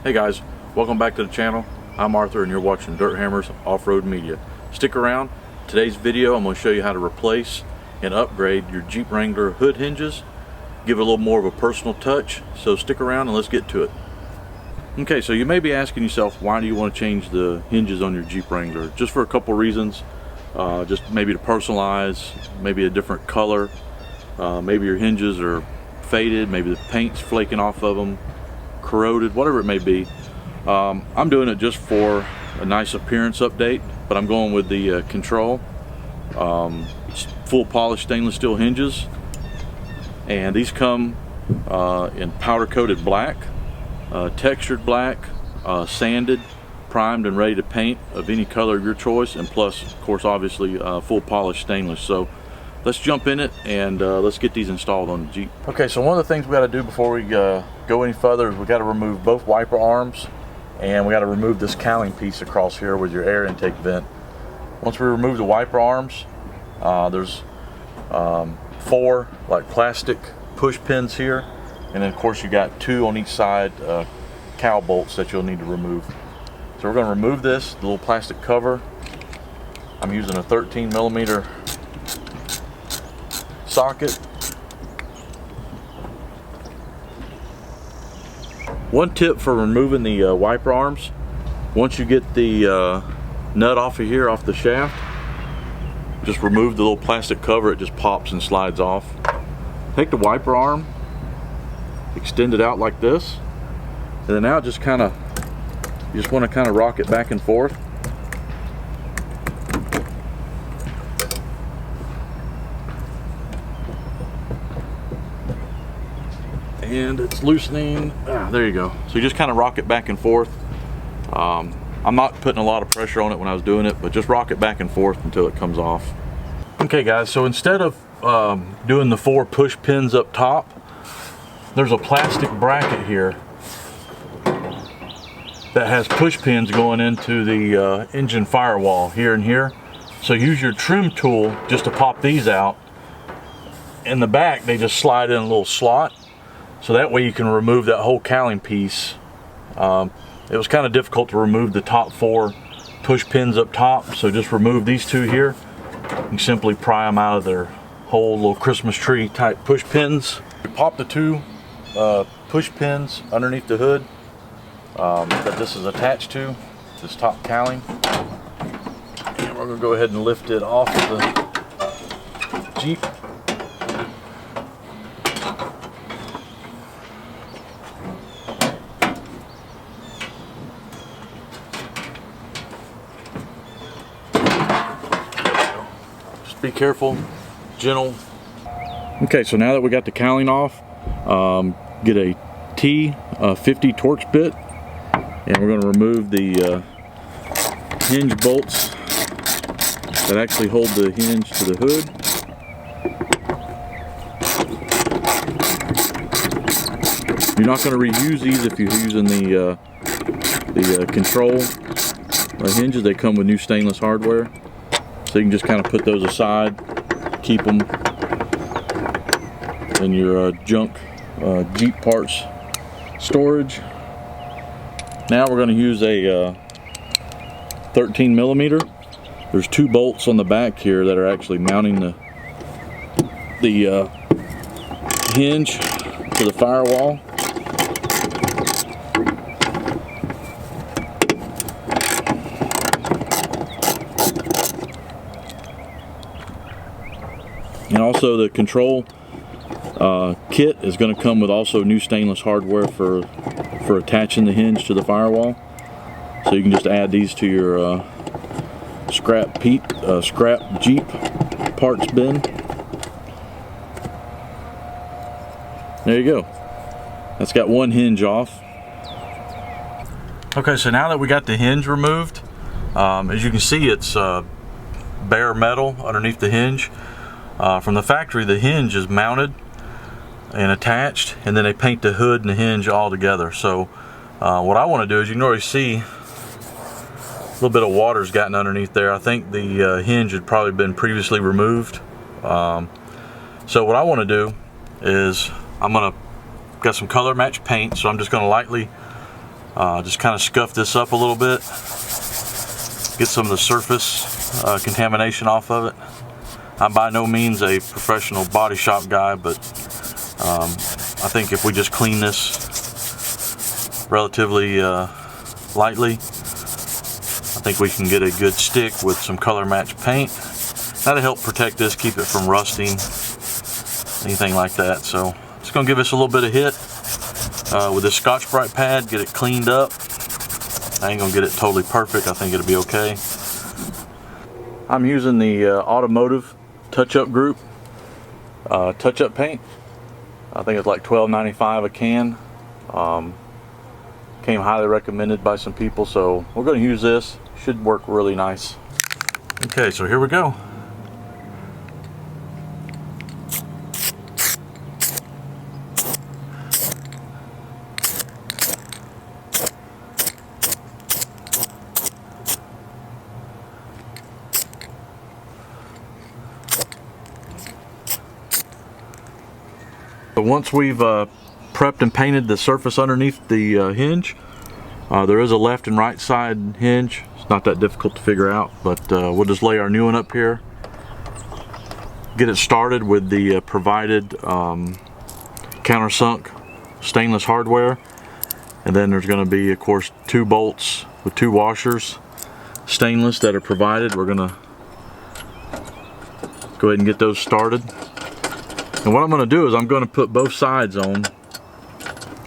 Hey guys, welcome back to the channel. I'm Arthur and you're watching Dirt Hammers Off-Road Media. Stick around. Today's video I'm going to show you how to replace and upgrade your Jeep Wrangler hood hinges. Give it a little more of a personal touch. So stick around and let's get to it. Okay, so you may be asking yourself, why do you want to change the hinges on your Jeep Wrangler? Just for a couple reasons. Just maybe to personalize, maybe a different color. Maybe your hinges are faded, maybe the paint's flaking off of them, corroded, whatever it may be. I'm doing it just for a nice appearance update, but I'm going with the Control full polished stainless steel hinges, and these come in powder coated black, textured black, sanded, primed and ready to paint of any color of your choice, and plus of course obviously full polished stainless. So let's jump in it and let's get these installed on the Jeep. Okay, so one of the things we got to do before we go any further is we got to remove both wiper arms, and we got to remove this cowling piece across here with your air intake vent. Once we remove the wiper arms, there's 4 like plastic push pins here, and then of course you got 2 on each side cowl bolts that you'll need to remove. So we're going to remove this, the little plastic cover. I'm using a 13mm socket. One tip for removing the wiper arms: once you get the nut off of here, off the shaft, just remove the little plastic cover. It just pops and slides off. Take the wiper arm, extend it out like this, and then now just kind of, you just want to kind of rock it back and forth. And it's loosening. There you go. So you just kind of rock it back and forth. I'm not putting a lot of pressure on it when I was doing it, but just rock it back and forth until it comes off. Okay guys, so instead of doing the 4 push pins up top, there's a plastic bracket here that has push pins going into the engine firewall here and here. So use your trim tool just to pop these out. In the back they just slide in a little slot, so that way you can remove that whole cowling piece. It was kind of difficult to remove the top 4 push pins up top, so just remove these 2 here and simply pry them out of their whole little Christmas tree type push pins. We pop the 2 push pins underneath the hood that this is attached to, this top cowling, and we're going to go ahead and lift it off of the Jeep. Be careful, gentle. Okay, so now that we got the cowling off, get a T50 Torx bit, and we're going to remove the hinge bolts that actually hold the hinge to the hood. You're not going to reuse these if you're using the Control hinges. They come with new stainless hardware. So you can just kind of put those aside, keep them in your junk Jeep parts storage. Now we're going to use a 13mm. There's 2 bolts on the back here that are actually mounting the hinge to the firewall. And also the Control kit is going to come with also new stainless hardware for attaching the hinge to the firewall. So you can just add these to your scrap Jeep parts bin. There you go. That's got 1 hinge off. Okay, so now that we got the hinge removed, as you can see, it's bare metal underneath the hinge. From the factory, the hinge is mounted and attached, and then they paint the hood and the hinge all together. So what I want to do is, you can already see a little bit of water's gotten underneath there. I think the hinge had probably been previously removed. So what I want to do is, got some color match paint, so I'm just going to lightly Just kind of scuff this up a little bit, get some of the surface contamination off of it. I'm by no means a professional body shop guy, but I think if we just clean this relatively lightly, I think we can get a good stick with some color match paint. That'll help protect this, keep it from rusting, anything like that. So it's going to give us a little bit of hit with this Scotch-Brite pad, get it cleaned up. I ain't going to get it totally perfect. I think it'll be okay. I'm using the Automotive Touch-Up Group touch-up paint. I think it's like $12.95 a can. Came highly recommended by some people, so we're going to use this. Should work really nice. Okay, so here we go. So once we've prepped and painted the surface underneath the hinge, there is a left and right side hinge. It's not that difficult to figure out, but we'll just lay our new one up here. Get it started with the provided countersunk stainless hardware. And then there's going to be, of course, 2 bolts with 2 washers, stainless, that are provided. We're going to go ahead and get those started. And what I'm going to do is I'm going to put both sides on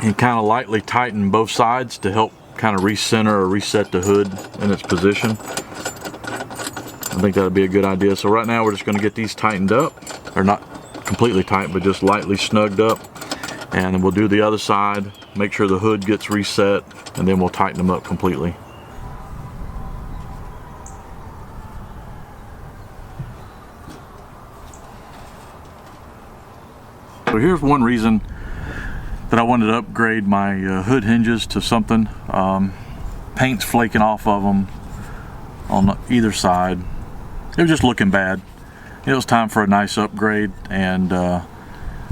and kind of lightly tighten both sides to help kind of recenter or reset the hood in its position. I think that'd be a good idea. So right now we're just going to get these tightened up, or not completely tight, but just lightly snugged up. And then we'll do the other side, make sure the hood gets reset, and then we'll tighten them up completely. So here's one reason that I wanted to upgrade my hood hinges to something. Paint's flaking off of them on either side. They were just looking bad. It was time for a nice upgrade, and I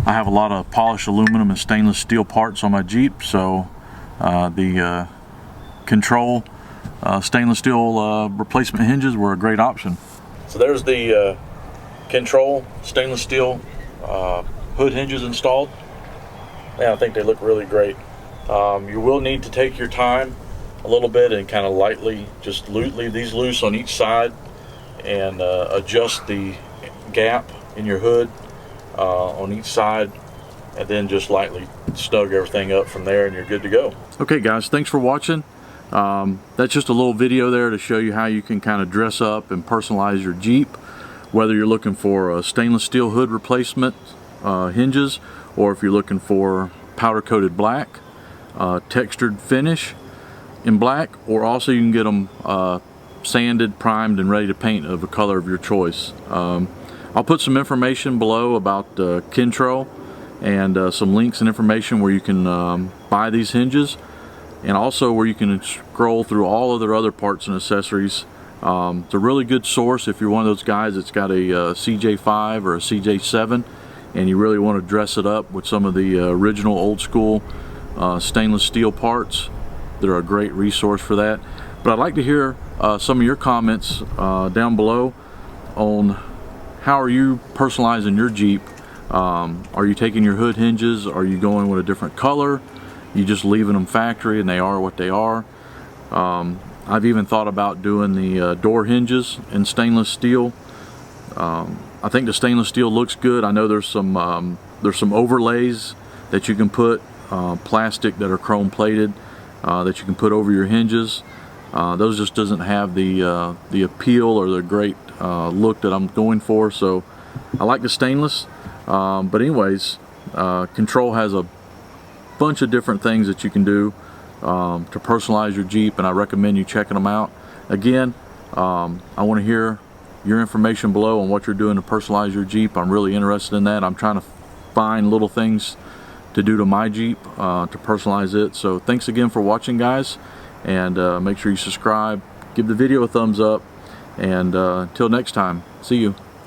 have a lot of polished aluminum and stainless steel parts on my Jeep, so the Control stainless steel replacement hinges were a great option. So there's the Control stainless steel hood hinges installed. Yeah, I think they look really great. You will need to take your time a little bit and kind of lightly just leave these loose on each side and adjust the gap in your hood on each side, and then just lightly snug everything up from there, and you're good to go. Okay guys, thanks for watching. That's just a little video there to show you how you can kind of dress up and personalize your Jeep, whether you're looking for a stainless steel hood replacement hinges, or if you're looking for powder coated black, textured finish in black, or also you can get them sanded, primed, and ready to paint of a color of your choice. I'll put some information below about Control and some links and information where you can buy these hinges, and also where you can scroll through all of their other parts and accessories. It's a really good source if you're one of those guys that's got a CJ5 or a CJ7 and you really want to dress it up with some of the original old school stainless steel parts. They're a great resource for that. But I'd like to hear some of your comments down below on how are you personalizing your Jeep. Are you taking your hood hinges? Are you going with a different color? You just leaving them factory and they are what they are? I've even thought about doing the door hinges in stainless steel. I think the stainless steel looks good. I know there's some overlays that you can put, plastic that are chrome plated, that you can put over your hinges. Those just doesn't have the appeal or the great look that I'm going for. So I like the stainless. But anyways, Control has a bunch of different things that you can do to personalize your Jeep, and I recommend you checking them out. Again, I want to hear your information below on what you're doing to personalize your Jeep. I'm really interested in that. I'm trying to find little things to do to my Jeep to personalize it. So thanks again for watching, guys, and make sure you subscribe, give the video a thumbs up, and until next time, see you.